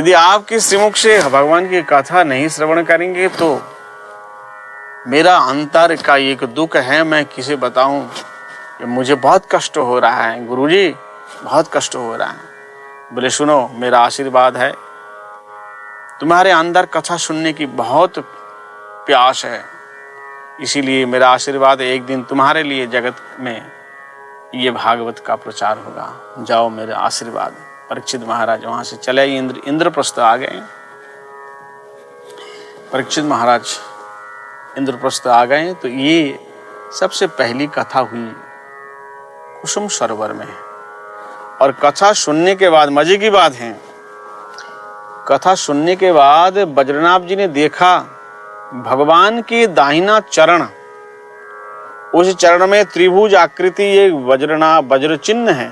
यदि आपके श्रीमुख से भगवान की कथा नहीं श्रवण करेंगे तो मेरा अंतर का एक दुख है, मैं किसे बताऊं कि मुझे बहुत कष्ट हो रहा है गुरुजी, बहुत कष्ट हो रहा है। बोले सुनो, मेरा आशीर्वाद है, तुम्हारे अंदर कथा सुनने की बहुत प्यास है, इसीलिए मेरा आशीर्वाद है, एक दिन तुम्हारे लिए जगत में ये भागवत का प्रचार होगा। जाओ, मेरा आशीर्वाद। परीक्षित महाराज वहां से चले, इंद्रप्रस्थ आ गए। परीक्षित महाराज इंद्रप्रस्थ आ गए तो ये सबसे पहली कथा हुई कुसुम सरोवर में। और कथा सुनने के बाद मजे की बात है, कथा सुनने के बाद बद्रीनाथ जी ने देखा भगवान के दाहिना चरण, उस चरण में त्रिभुज आकृति एक वज्र चिन्ह है,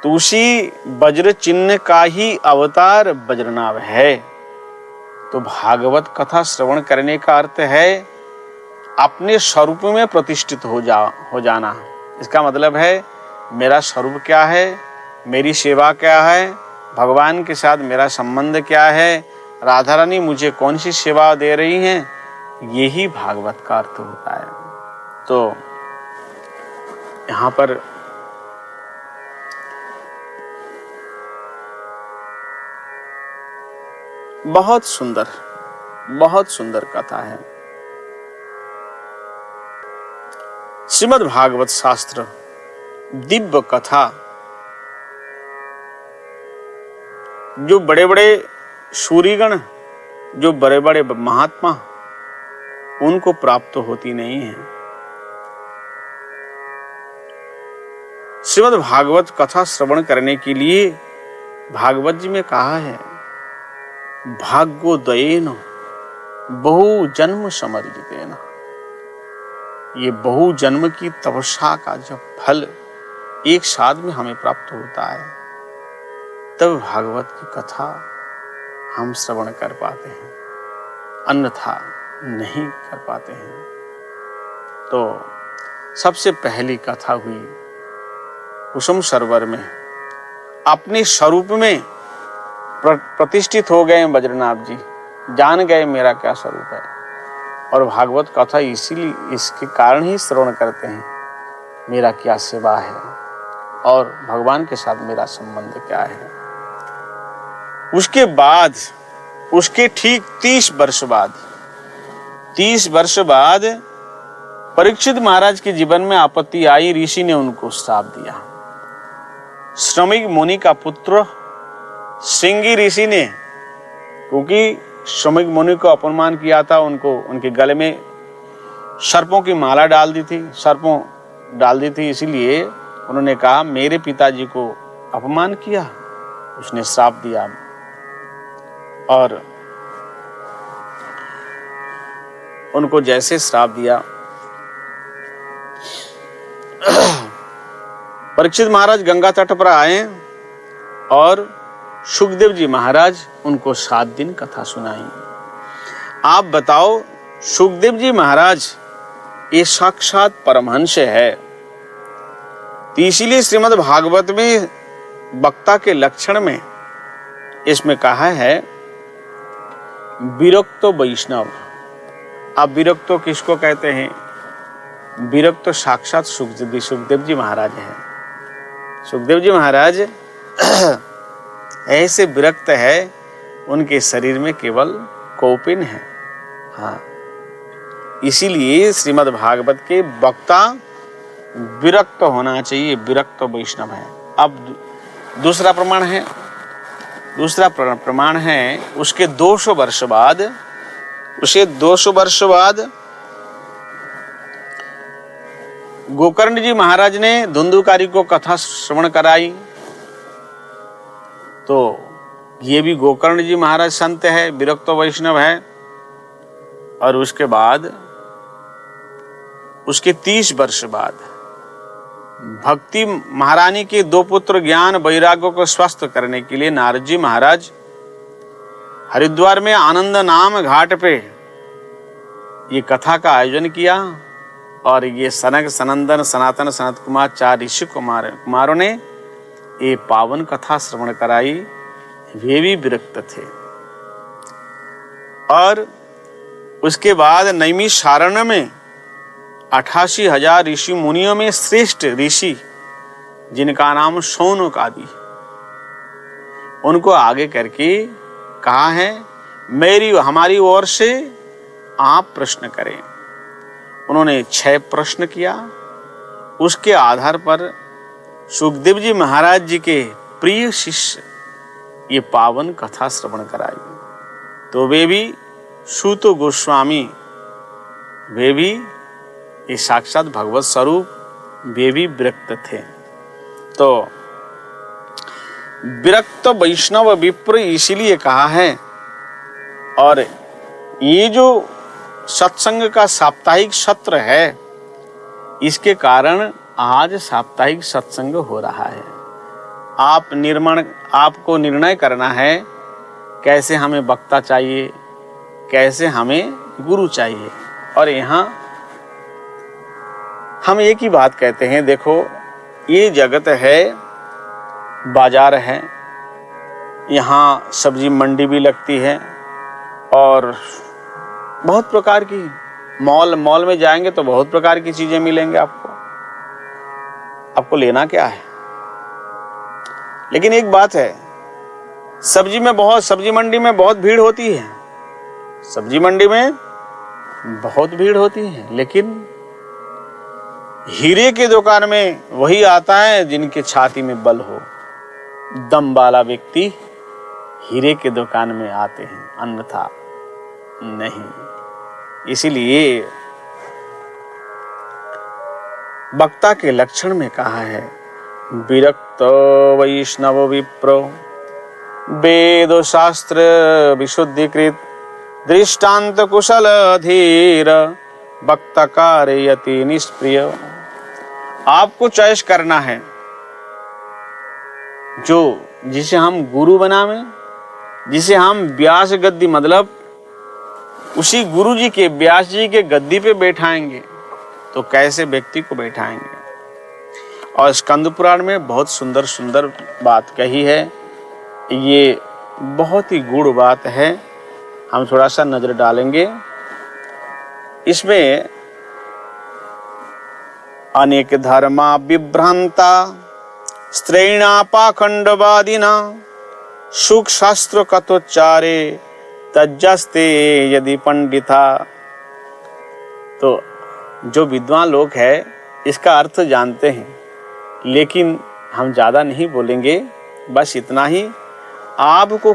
तो उसी वज्र चिन्ह का ही अवतार बद्रीनाथ है। तो भागवत कथा श्रवण करने का अर्थ है अपने स्वरूप में प्रतिष्ठित हो जाना। इसका मतलब है मेरा स्वरूप क्या है, मेरी सेवा क्या है, भगवान के साथ मेरा संबंध क्या है, राधा रानी मुझे कौन सी सेवा दे रही हैं, यही भागवत का अर्थ होता है। तो यहाँ पर बहुत सुंदर कथा है। श्रीमद् भागवत शास्त्र दिव्य कथा, जो बड़े बड़े सूरीगण, जो बड़े बड़े महात्मा, उनको प्राप्त होती नहीं है। श्रीमद् भागवत कथा श्रवण करने के लिए भागवत जी में कहा है भाग्योदयेन बहु जन्म समर्जितेन। ये बहु जन्म की तपस्या का जब फल एक साथ में हमें प्राप्त होता है, तब भागवत की कथा हम श्रवण कर पाते हैं, अन्यथा नहीं कर पाते हैं। तो सबसे पहली कथा हुई कुसुम सरोवर में, अपने स्वरूप में प्रतिष्ठित हो गए बद्रीनाथ जी, जान गए मेरा क्या स्वरूप है। और भागवत कथा इसीलिए इसके कारण ही श्रवण करते हैं, मेरा क्या सेवा है और भगवान के साथ मेरा संबंध क्या है। उसके बाद, उसके ठीक 30 वर्ष बाद परीक्षित महाराज के जीवन में आपत्ति आई। ऋषि ने उनको श्राप दिया। श्रमिक मुनि का पुत्र श्रृंगी ऋषि ने, क्योंकि श्रमिक मुनि को अपमान किया था, उनको उनके गले में सर्पों की माला डाल दी थी, इसीलिए उन्होंने कहा मेरे पिताजी को अपमान किया, उसने श्राप दिया। और उनको जैसे श्राप दिया, परीक्षित महाराज गंगा तट पर आए और सुखदेव जी महाराज उनको 7 दिन कथा सुनाई। आप बताओ, सुखदेव जी महाराज ये साक्षात परमहंस है। तो इसीलिए श्रीमद् भागवत में वक्ता के लक्षण में इसमें कहा है विरक्त वैष्णव। अब विरक्त किसको कहते हैं? विरक्त साक्षात सुखदेव जी महाराज हैं। सुखदेव जी महाराज ऐसे विरक्त है, उनके शरीर में केवल कौपिन है। हाँ, इसीलिए श्रीमद् भागवत के वक्ता विरक्त होना चाहिए, विरक्त वैष्णव है। अब दूसरा प्रमाण है उसके 200 वर्ष बाद, गोकर्ण जी महाराज ने धुंधुकारी को कथा श्रवण कराई। तो ये भी गोकर्ण जी महाराज संत है, विरक्त वैष्णव है। और उसके बाद उसके 30 वर्ष बाद भक्ति महारानी के 2 पुत्र ज्ञान वैराग्य को स्वस्थ करने के लिए नारद जी महाराज हरिद्वार में आनंद नाम घाट पे ये कथा का आयोजन किया। और ये सनक, सनंदन, सनातन, सनत कुमार 4 ऋषि कुमारों ने ये पावन कथा श्रवण कराई। वे भी विरक्त थे। और उसके बाद नैमिषारण्य में 88,000 ऋषि मुनियों में श्रेष्ठ ऋषि जिनका नाम शौनक आदि, उनको आगे करके कहा है हमारी ओर से आप प्रश्न करें। उन्होंने 6 प्रश्न किया। उसके आधार पर सुखदेव जी महाराज जी के प्रिय शिष्य ये पावन कथा श्रवण कराई। तो वे भी सूत गोस्वामी, वे भी ये साक्षात भगवत स्वरूप, वे भी विरक्त थे। तो विरक्त वैष्णव विप्र इसीलिए कहा है। और ये जो सत्संग का साप्ताहिक सत्र है, इसके कारण आज साप्ताहिक सत्संग हो रहा है। आपको निर्णय करना है कैसे हमें वक्ता चाहिए, कैसे हमें गुरु चाहिए। और यहाँ हम एक ही बात कहते हैं, देखो ये जगत है, बाजार है, यहाँ सब्जी मंडी भी लगती है और बहुत प्रकार की मॉल में जाएंगे तो बहुत प्रकार की चीजें मिलेंगे आपको लेना क्या है। लेकिन एक बात है, सब्जी मंडी में बहुत भीड़ होती है, सब्जी मंडी में बहुत भीड़ होती है, लेकिन हीरे की दुकान में वही आता है जिनके छाती में बल हो। दम वाला व्यक्ति हीरे की दुकान में आते हैं, अन्यथा नहीं। इसीलिए वक्ता के लक्षण में कहा है विरक्त वैष्णव विप्रो वेद शास्त्र विशुद्धिकृत दृष्टांत कुशल धीर वक्ता कारयति निष्प्रिय। आपको चॉइस करना है जिसे हम गुरु बनावे, जिसे हम व्यास गद्दी, मतलब उसी गुरु जी के, व्यास जी के गद्दी पे बैठाएंगे। तो कैसे व्यक्ति को बैठाएंगे। और स्कंद पुराण में बहुत सुंदर सुंदर बात कही है, ये बहुत ही गूढ़ बात है। हम थोड़ा सा नजर डालेंगे इसमें। अनेक धर्मा विभ्रांता स्त्रैणा पाखंडवादिना सुख शास्त्र कथोच्चारे तज्जस्ते यदि पंडिता। तो जो विद्वान लोग हैं इसका अर्थ जानते हैं, लेकिन हम ज़्यादा नहीं बोलेंगे, बस इतना ही। आपको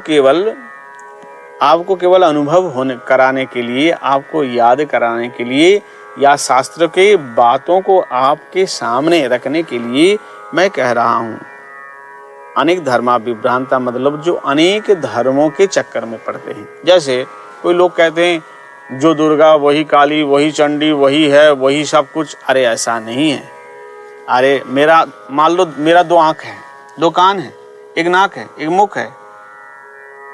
केवल अनुभव कराने के लिए, आपको याद कराने के लिए, या शास्त्र के बातों को आपके सामने रखने के लिए मैं कह रहा हूँ। अनेक धर्मा विभ्रांता मतलब जो अनेक धर्मों के चक्कर में पड़ते हैं। जैसे कोई लोग कहते हैं जो दुर्गा वही काली, वही चंडी, वही है, वही सब कुछ। अरे ऐसा नहीं है। अरे मान लो मेरा 2 आंख है, 2 कान है, 1 नाक है, 1 मुख है,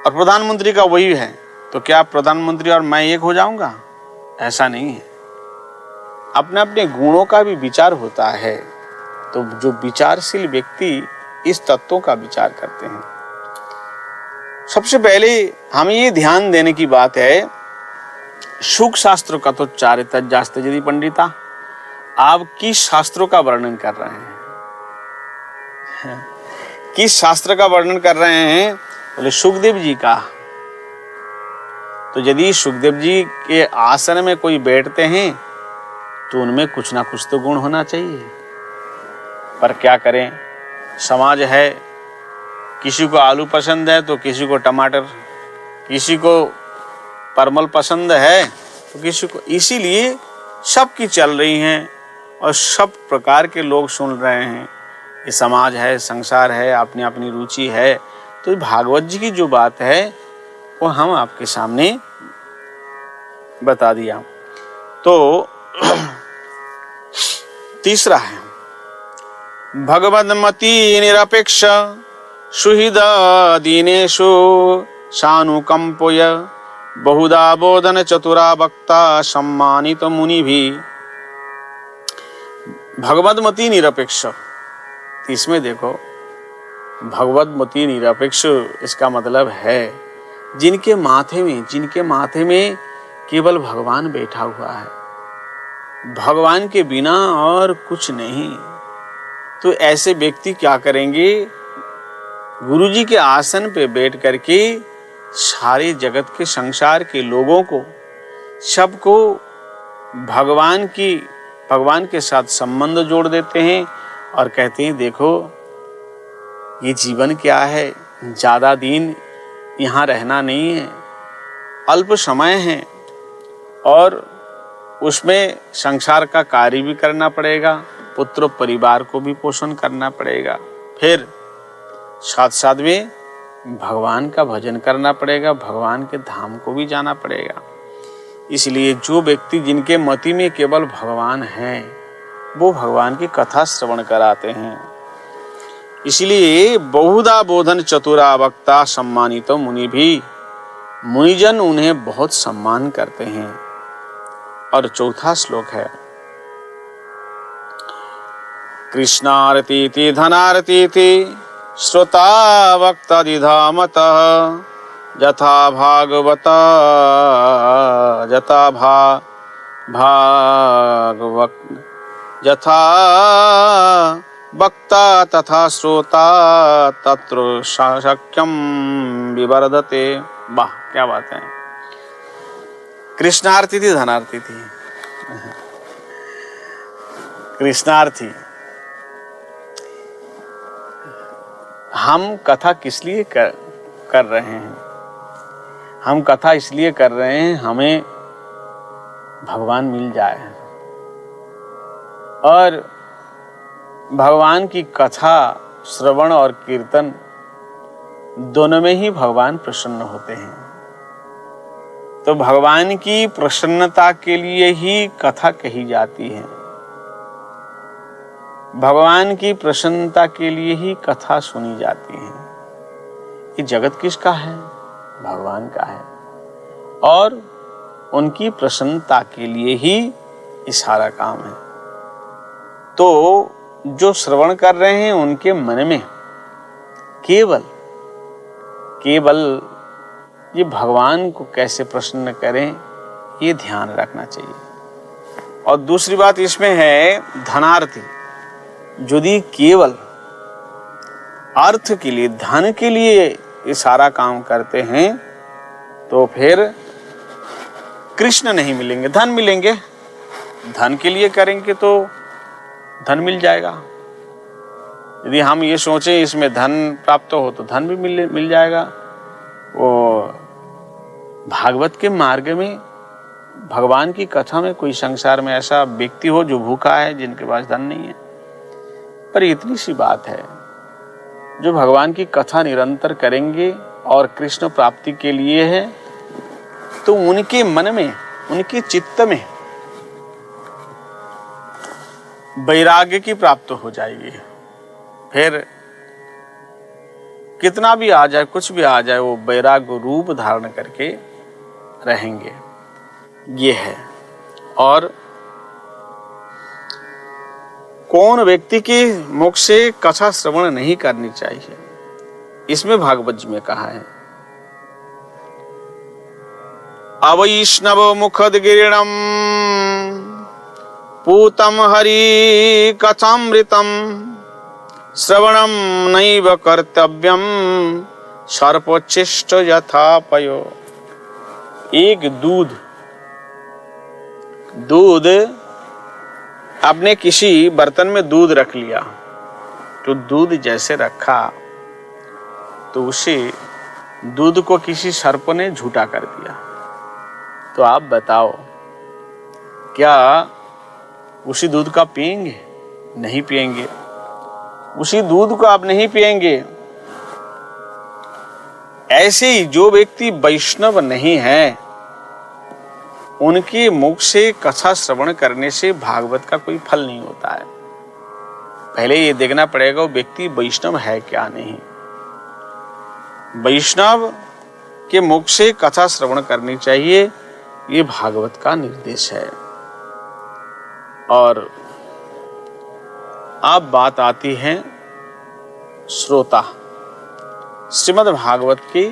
और प्रधानमंत्री का वही है, तो क्या प्रधानमंत्री और मैं एक हो जाऊंगा? ऐसा नहीं है। अपने अपने गुणों का भी विचार होता है। तो जो विचारशील व्यक्ति इस तत्वों का विचार करते हैं। सबसे पहले हमें ये ध्यान देने की बात है, सुख शास्त्र कथोच्चारे तज्जास्ते यदि पंडिता। आप किस शास्त्रों का वर्णन कर रहे हैं? किस शास्त्र का वर्णन कर रहे हैं? बोले सुखदेव जी का। तो यदि सुखदेव जी के आसन में कोई बैठते हैं तो उनमें कुछ ना कुछ तो गुण होना चाहिए। पर क्या करें, समाज है, किसी को आलू पसंद है तो किसी को टमाटर, किसी को परमल पसंद है तो किसी को, इसीलिए सबकी चल रही हैं और सब प्रकार के लोग सुन रहे हैं। ये समाज है, संसार है, अपनी अपनी रुचि है। तो भागवत जी की जो बात है वो हम आपके सामने बता दिया। तो तीसरा है भगवदमति निरपेक्ष सुहृद दीनेषु सानुकंपय बहुधा बोधन चतुरा वक्ता सम्मानित मुनि भी। भगवदमति निरपेक्ष, इसमें देखो भगवद्मति निरपेक्ष इसका मतलब है जिनके माथे में केवल भगवान बैठा हुआ है, भगवान के बिना और कुछ नहीं। तो ऐसे व्यक्ति क्या करेंगे, गुरुजी के आसन पे बैठ करके सारे जगत के संसार के लोगों को, सबको भगवान के साथ संबंध जोड़ देते हैं और कहते हैं देखो ये जीवन क्या है, ज़्यादा दिन यहाँ रहना नहीं है, अल्प समय है और उसमें संसार का कार्य भी करना पड़ेगा, पुत्र परिवार को भी पोषण करना पड़ेगा, फिर साथ साथ में भगवान का भजन करना पड़ेगा, भगवान के धाम को भी जाना पड़ेगा। इसलिए जो व्यक्ति जिनके मति में केवल भगवान हैं वो भगवान की कथा श्रवण कराते हैं। इसलिए बहुधा बोधन चतुरा वक्ता सम्मानित मुनि भी, मुनिजन उन्हें बहुत सम्मान करते हैं। और चौथा श्लोक है, कृष्णारतीति धनारतीति श्रोता वक्ता दिधामतः यथा भागवता यथा वक्ता तथा श्रोता तत्र शक्यम विवर्धते। वाह क्या बात है। कृष्णार्थी थी धनार्थी थी। कृष्णार्थी, हम कथा किस लिए कर रहे हैं? हम कथा इसलिए कर रहे हैं हमें भगवान मिल जाए और भगवान की कथा श्रवण और कीर्तन दोनों में ही भगवान प्रसन्न होते हैं। तो भगवान की प्रसन्नता के लिए ही कथा कही जाती है, भगवान की प्रसन्नता के लिए ही कथा सुनी जाती है। ये जगत किसका है? भगवान का है और उनकी प्रसन्नता के लिए ही ये सारा काम है। तो जो श्रवण कर रहे हैं उनके मन में केवल ये भगवान को कैसे प्रसन्न करें ये ध्यान रखना चाहिए। और दूसरी बात इसमें है, धनार्थी यदि केवल अर्थ के लिए, धन के लिए ये सारा काम करते हैं तो फिर कृष्ण नहीं मिलेंगे, धन मिलेंगे। धन के लिए करेंगे तो धन मिल जाएगा। यदि हम ये सोचें इसमें धन प्राप्त हो तो धन भी मिल जाएगा। वो भागवत के मार्ग में, भगवान की कथा में कोई संसार में ऐसा व्यक्ति हो जो भूखा है, जिनके पास धन नहीं है, पर इतनी सी बात है, जो भगवान की कथा निरंतर करेंगे और कृष्ण प्राप्ति के लिए है, तो उनके मन में, उनके चित्त में वैराग्य की प्राप्ति हो जाएगी। फिर कितना भी आ जाए, कुछ भी आ जाए, वो वैराग्य रूप धारण करके रहेंगे। ये है। और कौन व्यक्ति के मुख से कथा श्रवण नहीं करनी चाहिए, इसमें भागवत जी में कहा है, अवैष्णव मुखद गिरणम पूतम हरि कथामृतम श्रवणम नैव कर्तव्यम सर्पोच्छिष्ट यथा पयो। एक दूध आपने किसी बर्तन में दूध रख लिया, तो दूध जैसे रखा तो उसे दूध को किसी सर्प ने झूठा कर दिया। तो आप बताओ, क्या उसी दूध का पिएंगे? नहीं पिएंगे। उसी दूध को आप नहीं पिएंगे। ऐसे ही जो व्यक्ति वैष्णव नहीं है, उनके मुख से कथा श्रवण करने से भागवत का कोई फल नहीं होता है। पहले ये देखना पड़ेगा वो व्यक्ति वैष्णव है क्या नहीं। वैष्णव के मुख से कथा श्रवण करनी चाहिए, ये भागवत का निर्देश है। और अब बात आती है श्रोता। श्रीमद् भागवत की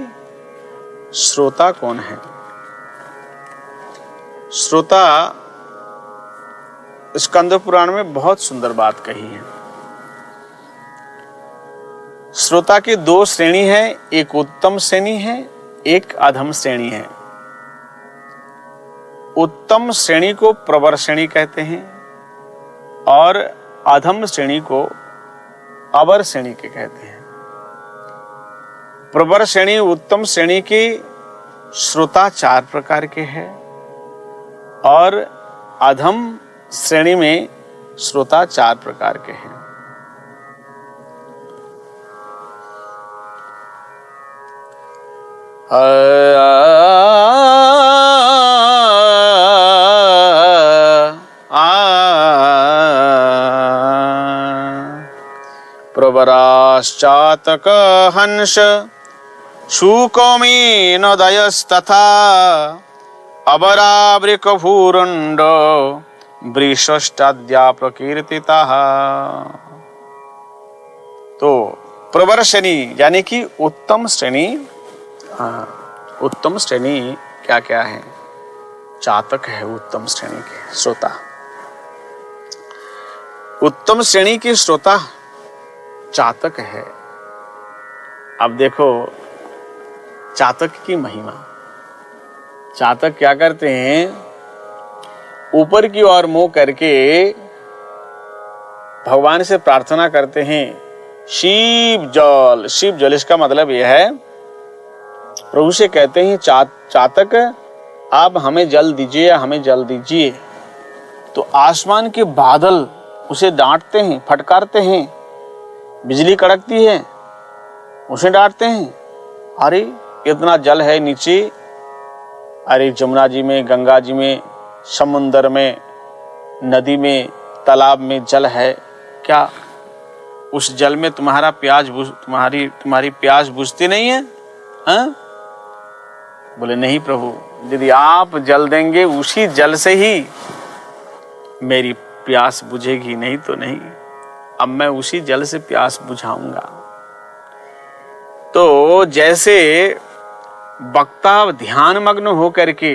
श्रोता कौन है? श्रोता, स्कंद पुराण में बहुत सुंदर बात कही है। श्रोता की दो श्रेणी है, एक उत्तम श्रेणी है, एक अधम श्रेणी है। उत्तम श्रेणी को प्रवर श्रेणी कहते हैं और अधम श्रेणी को अवर श्रेणी के कहते हैं। प्रवर श्रेणी, उत्तम श्रेणी के श्रोता 4 प्रकार के हैं और अधम श्रेणी में श्रोता 4 प्रकार के हैं। प्रवराश्चातक हंस शूकौमीनदयस्तथा अबरावृकभूरुण्ड वृषष्टाद्या प्रकीर्तिताः। तो प्रवर श्रेणी यानी कि उत्तम श्रेणी, उत्तम श्रेणी क्या क्या है? चातक है उत्तम श्रेणी के श्रोता। उत्तम श्रेणी के श्रोता चातक है। अब देखो चातक की महिमा। चातक क्या करते हैं? ऊपर की ओर मुंह करके भगवान से प्रार्थना करते हैं, शिव जल। शिव जल इसका मतलब यह है, प्रभु से कहते हैं चातक आप हमें जल दीजिए, हमें जल दीजिए। तो आसमान के बादल उसे डांटते हैं, फटकारते हैं। बिजली कड़कती है, उसे डांटते हैं, अरे इतना जल है नीचे, अरे जमुना जी में, गंगा जी में, समुद्र में, नदी में, तालाब में जल है क्या? उस जल में तुम्हारी प्यास बुझती नहीं है? हाँ? बोले नहीं प्रभु, यदि आप जल देंगे उसी जल से ही मेरी प्यास बुझेगी, नहीं तो नहीं। अब मैं उसी जल से प्यास बुझाऊंगा। तो जैसे वक्ता ध्यान मग्न होकर के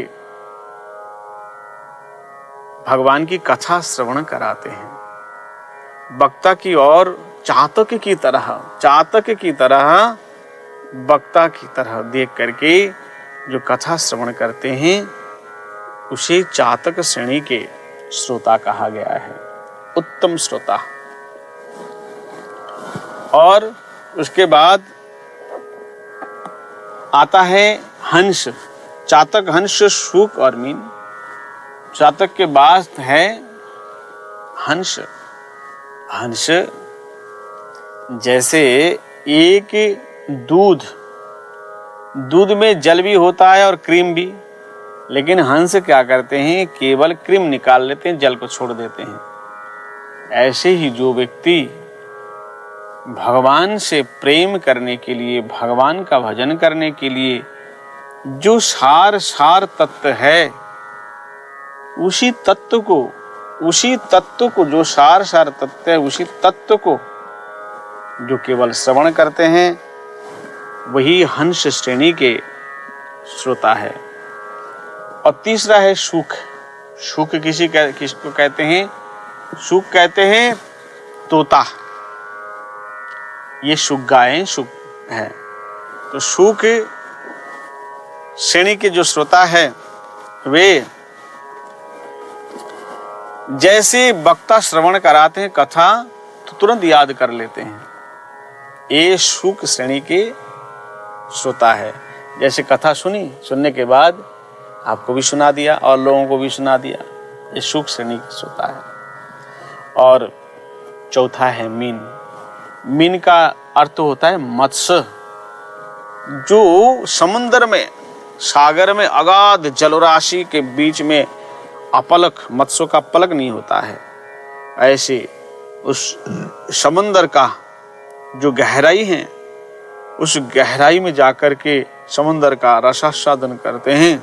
भगवान की कथा श्रवण कराते हैं, वक्ता की ओर चातक की तरह वक्ता की तरह देख करके जो कथा श्रवण करते हैं उसे चातक श्रेणी के श्रोता कहा गया है, उत्तम श्रोता। और उसके बाद आता है हंस। चातक, हंस, शूक और मीन। चातक के बाद है हंस। हंस जैसे एक दूध में जल भी होता है और क्रीम भी, लेकिन हंस क्या करते हैं? केवल क्रीम निकाल लेते हैं, जल को छोड़ देते हैं। ऐसे ही जो व्यक्ति भगवान से प्रेम करने के लिए, भगवान का भजन करने के लिए जो सार तत्व है, उसी तत्व को जो सार तत्व है, उसी तत्व को जो केवल श्रवण करते हैं, वही हंस श्रेणी के श्रोता है। और तीसरा है शूक। शूक किसको कहते हैं? शूक कहते हैं तोता। ये शुक गायें शुक है। तो शुक श्रेणी के जो श्रोता है वे जैसे वक्ता श्रवण कराते हैं कथा तो तुरंत याद कर लेते हैं, ये शुक श्रेणी के श्रोता है। जैसे कथा सुनने के बाद आपको भी सुना दिया और लोगों को भी सुना दिया, ये शुक श्रेणी के श्रोता है। और चौथा है मीन। मीन का अर्थ होता है मत्स्य। जो समुद्र में, सागर में अगाध जलराशि के बीच में अपलक, मत्स्यों का पलक नहीं होता है, ऐसे उस समुद्र का जो गहराई है, उस गहराई में जाकर के समुद्र का रसास्वादन करते हैं।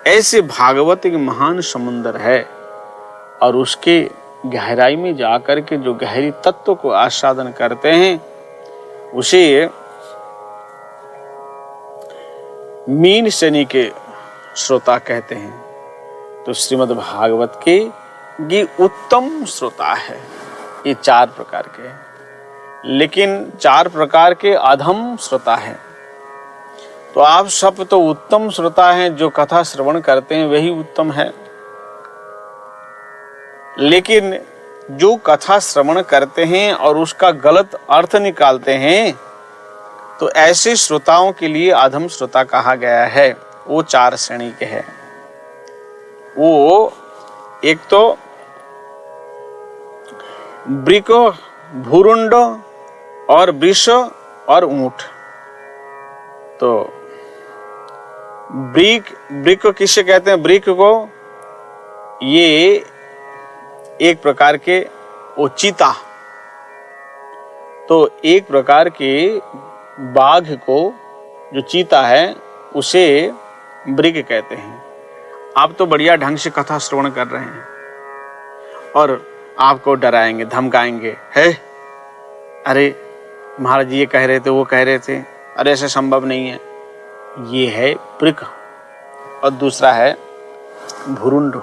ऐसे भागवत एक महान समुद्र है और उसके गहराई में जाकर के जो गहरी तत्व को आस्वादन करते हैं, उसे मीन श्रेणी के श्रोता कहते हैं, तो श्रीमद् भागवत के ये उत्तम श्रोता है। ये 4 प्रकार के हैं, लेकिन 4 प्रकार के अधम श्रोता हैं। तो आप सब तो उत्तम श्रोता हैं, जो कथा श्रवण करते हैं वही उत्तम है। लेकिन जो कथा श्रवण करते हैं और उसका गलत अर्थ निकालते हैं, तो ऐसे श्रोताओं के लिए अधम श्रोता कहा गया है। वो 4 श्रेणी के हैं। वो एक तो वृक, भूरुंड और वृष और ऊंट। तो वृक किसे कहते हैं? वृक को ये एक प्रकार के वो चीता, तो एक प्रकार के बाघ को जो चीता है उसे वृक कहते हैं। आप तो बढ़िया ढंग से कथा श्रवण कर रहे हैं और आपको डराएंगे, धमकाएंगे, है अरे महाराज जी ये कह रहे थे, वो कह रहे थे, अरे ऐसा संभव नहीं है। ये है वृक। और दूसरा है भुरुंड।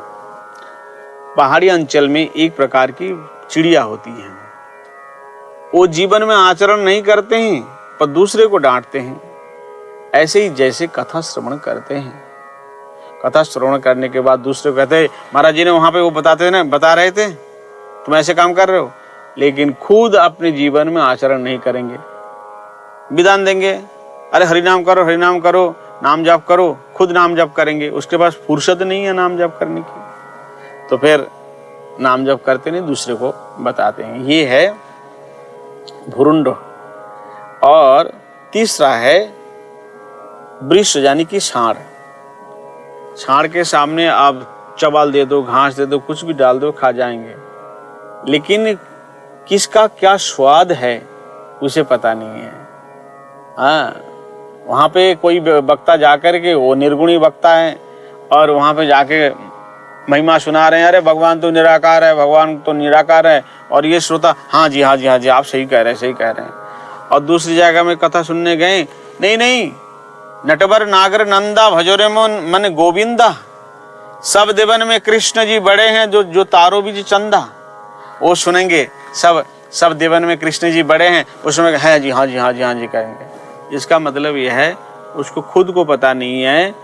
पहाड़ी अंचल में एक प्रकार की चिड़िया होती है। वो जीवन में आचरण नहीं करते हैं पर दूसरे को डांटते हैं। ऐसे ही जैसे कथा श्रवण करते हैं, कथा श्रवण करने के बाद दूसरे को कहते हैं महाराज जी ने वहां पे वो बता रहे थे, तुम ऐसे काम कर रहे हो, लेकिन खुद अपने जीवन में आचरण नहीं करेंगे, विधान देंगे, अरे हरिनाम करो, हरिनाम करो, नाम जप करो, खुद नाम जप करेंगे, उसके पास फुर्सत नहीं है नाम जप करने की, तो फिर नाम जप करते नहीं, दूसरे को बताते हैं। ये है भुरुंड। और तीसरा है वृष, यानी कि सांड। सांड के सामने आप चबाल दे दो, घास दे दो, कुछ भी डाल दो, खा जाएंगे, लेकिन किसका क्या स्वाद है उसे पता नहीं है। हाँ, वहां पे कोई वक्ता जाकर के, वो निर्गुणी वक्ता है और वहां पे जाके महिमा सुना रहे हैं, अरे भगवान तो निराकार है, भगवान तो निराकार है, और ये श्रोता हाँ जी हाँ जी हाँ जी आप सही कह रहे हैं, सही कह रहे हैं। और दूसरी जगह में कथा सुनने गए, नहीं नटवर नागर नंदा भजोरे मन गोविंदा, सब देवन में कृष्ण जी बड़े हैं, जो तारो बीज चंदा। वो सुनेंगे सब देवन में कृष्ण जी बड़े हैं, उसमें है जी हाँ जी हाँ जी हाँ जी कहेंगे। इसका मतलब यह है उसको खुद को पता नहीं है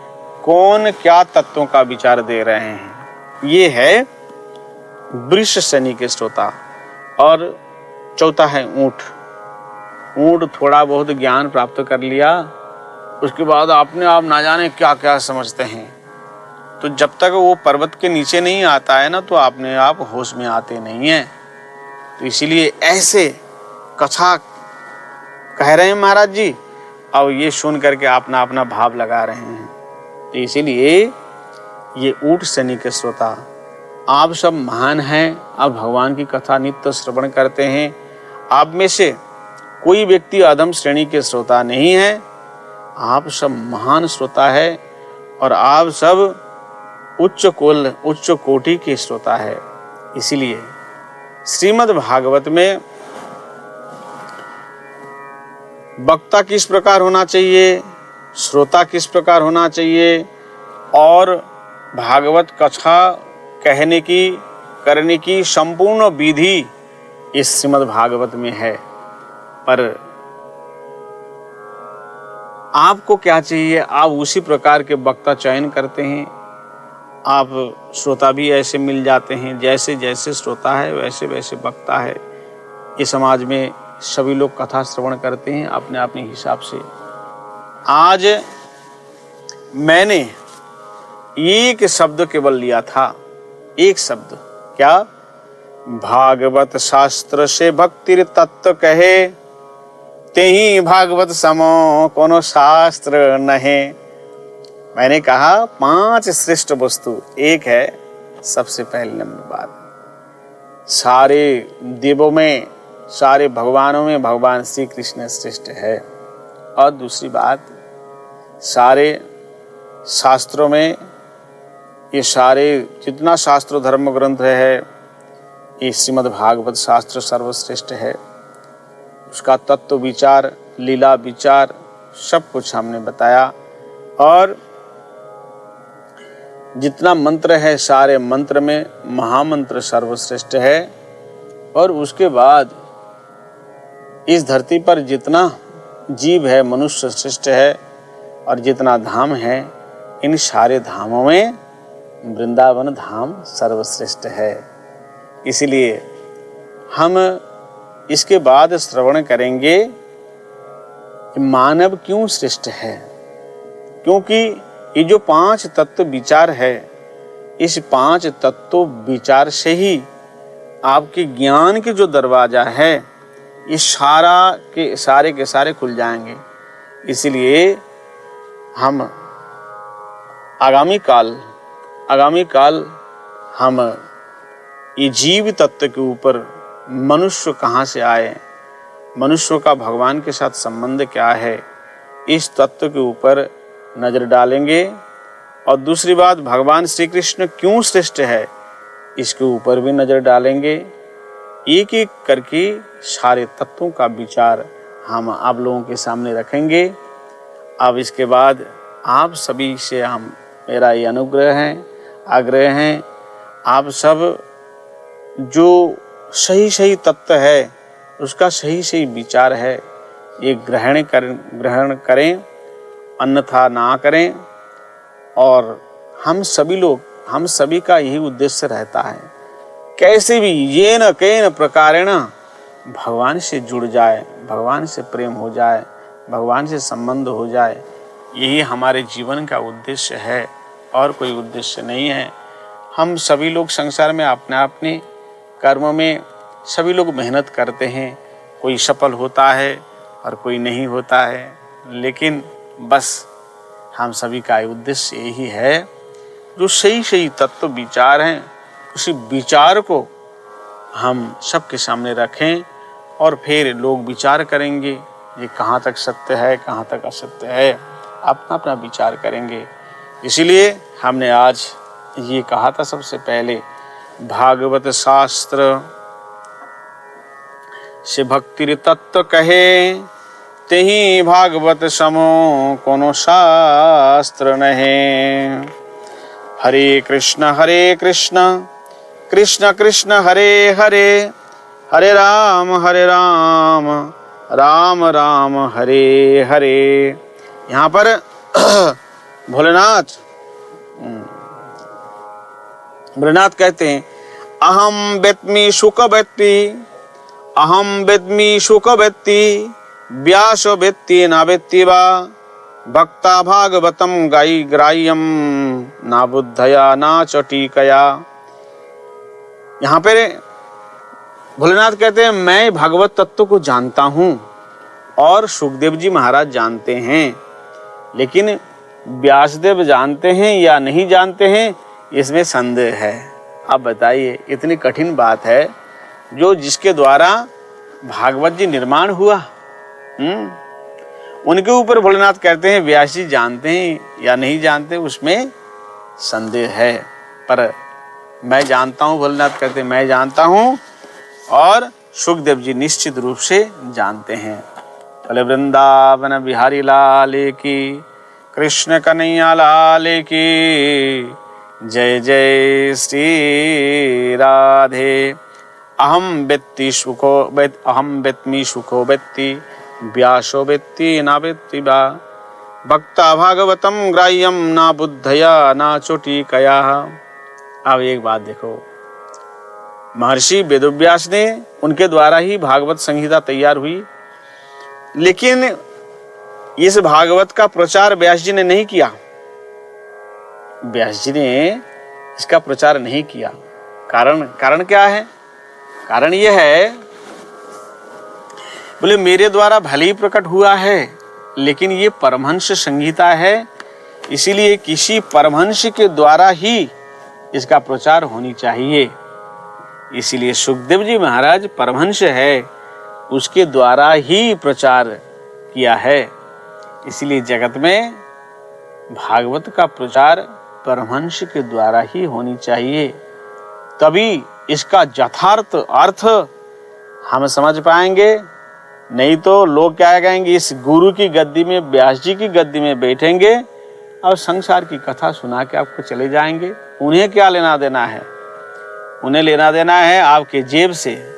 कौन क्या तत्वों का विचार दे रहे हैं। ये है वृष श्रेणी के श्रोता। और चौथा है ऊंट। ऊंट थोड़ा बहुत ज्ञान प्राप्त कर लिया, उसके बाद आपने आप ना जाने क्या क्या समझते हैं, तो जब तक वो पर्वत के नीचे नहीं आता है ना, तो अपने आप होश में आते नहीं है। तो इसीलिए ऐसे कथा कह रहे हैं महाराज जी, और ये सुन करके अपना अपना भाव लगा रहे हैं। तो इसीलिए ये ऊंट श्रेणी के श्रोता, आप सब महान हैं, आप भगवान की कथा नित्य श्रवण करते हैं। आप में से कोई व्यक्ति अधम श्रेणी के श्रोता नहीं है, आप सब महान श्रोता है और आप सब उच्च कोटि के श्रोता है। इसीलिए श्रीमद् भागवत में वक्ता किस प्रकार होना चाहिए, श्रोता किस प्रकार होना चाहिए, और भागवत कथा कहने की करने की संपूर्ण विधि इस श्रीमद् भागवत में है। पर आपको क्या चाहिए, आप उसी प्रकार के वक्ता चयन करते हैं। आप श्रोता भी ऐसे मिल जाते हैं, जैसे जैसे श्रोता है वैसे वैसे वक्ता है। इस समाज में सभी लोग कथा श्रवण करते हैं अपने अपने हिसाब से। आज मैंने एक शब्द केवल लिया था, एक शब्द, क्या? भागवत शास्त्र से भक्तिर तत्व कहे, तेहि भागवत समो कोनो शास्त्र नहे। मैंने कहा 5 श्रेष्ठ वस्तु। एक है सबसे पहली नंबर बात, सारे देवों में, सारे भगवानों में भगवान श्री कृष्ण श्रेष्ठ है। और दूसरी बात, सारे शास्त्रों में, ये सारे जितना शास्त्र धर्म ग्रंथ है, ये श्रीमद् भागवत शास्त्र सर्वश्रेष्ठ है। उसका तत्व विचार, लीला विचार सब कुछ हमने बताया। और जितना मंत्र है सारे मंत्र में महामंत्र सर्वश्रेष्ठ है। और उसके बाद इस धरती पर जितना जीव है मनुष्य श्रेष्ठ है, और जितना धाम है इन सारे धामों में वृंदावन धाम सर्वश्रेष्ठ है। इसलिए हम इसके बाद श्रवण करेंगे कि मानव क्यों श्रेष्ठ है। क्योंकि ये जो 5 तत्व विचार है, इस 5 तत्व विचार से ही आपके ज्ञान के जो दरवाजा है ये सारे के सारे खुल जाएंगे। इसलिए हम आगामी काल हम ये जीव तत्व के ऊपर मनुष्य कहाँ से आए, मनुष्य का भगवान के साथ संबंध क्या है, इस तत्व के ऊपर नजर डालेंगे। और दूसरी बात, भगवान श्री कृष्ण क्यों श्रेष्ठ है इसके ऊपर भी नजर डालेंगे। एक एक करके सारे तत्वों का विचार हम आप लोगों के सामने रखेंगे। अब इसके बाद आप सभी से मेरा ये अनुग्रह है, आग्रह है, आप सब जो सही तत्व है उसका सही विचार है ये ग्रहण करें, अन्यथा ना करें। और हम सभी का यही उद्देश्य रहता है, कैसे भी ये न केन प्रकारेण भगवान से जुड़ जाए, भगवान से प्रेम हो जाए, भगवान से संबंध हो जाए। यही हमारे जीवन का उद्देश्य है और कोई उद्देश्य नहीं है। हम सभी लोग संसार में अपने कर्म में सभी लोग मेहनत करते हैं, कोई सफल होता है और कोई नहीं होता है, लेकिन बस हम सभी का उद्देश्य यही है, जो सही तत्व विचार हैं उसी विचार को हम सबके सामने रखें और फिर लोग विचार करेंगे ये कहाँ तक सत्य है, कहाँ तक असत्य है, अपना विचार करेंगे। इसीलिए हमने आज ये कहा था सबसे पहले, भागवत शास्त्र से भक्ति तत्व कहे, तेहि भागवत समो कोनो शास्त्र नहे। हरे कृष्ण कृष्ण कृष्ण हरे हरे, हरे राम राम राम हरे हरे। यहाँ पर भोलेनाथ कहते हैं, अहम वेत्मि शुक वेत्ति व्यास वेत्ति न वेत्ति वा, भक्ता भागवतम ग्राह्यम ना बुद्धया ना चटीकया। यहाँ पे भोलेनाथ कहते हैं, मैं भागवत तत्व को जानता हूँ और सुखदेव जी महाराज जानते हैं, लेकिन व्यासदेव जानते हैं या नहीं जानते हैं इसमें संदेह है। अब बताइए, इतनी कठिन बात है जो जिसके द्वारा भागवत जी निर्माण हुआ, उनके ऊपर भोलेनाथ कहते हैं व्यास जी जानते हैं या नहीं जानते उसमें संदेह है, पर मैं जानता हूँ। भोलेनाथ कहते हैं मैं जानता हूँ और सुखदेव जी निश्चित रूप से जानते हैं। बोले वृंदावन बिहारी लाल की, कृष्ण कन्हैया लाल की जय जय श्री राधे। अहम वेत्मि सुखो वेत्ति व्यासो वेत्ति न वेत्ति वा, भक्ता भागवतम ग्राह्यम ना बुद्धया ना चोटीकया। अब एक बात देखो, महर्षि वेदव्यास ने, उनके द्वारा ही भागवत संहिता तैयार हुई, लेकिन इस भागवत का प्रचार व्यास जी ने नहीं किया। व्यास जी ने इसका प्रचार नहीं किया। कारण क्या है? कारण यह है, बोले मेरे द्वारा भले ही प्रकट हुआ है, लेकिन ये परमहंस संहिता है, इसीलिए किसी परमहंस के द्वारा ही इसका प्रचार होनी चाहिए। इसीलिए सुखदेव जी महाराज परमहंस है, उसके द्वारा ही प्रचार किया है। इसीलिए जगत में भागवत का प्रचार परमहंस के द्वारा ही होनी चाहिए, तभी इसका यथार्थ अर्थ हम समझ पाएंगे। नहीं तो लोग क्या कहेंगे, इस गुरु की गद्दी में, व्यास जी की गद्दी में बैठेंगे और संसार की कथा सुना के आपको चले जाएंगे। उन्हें क्या लेना देना है? उन्हें लेना देना है आपके जेब से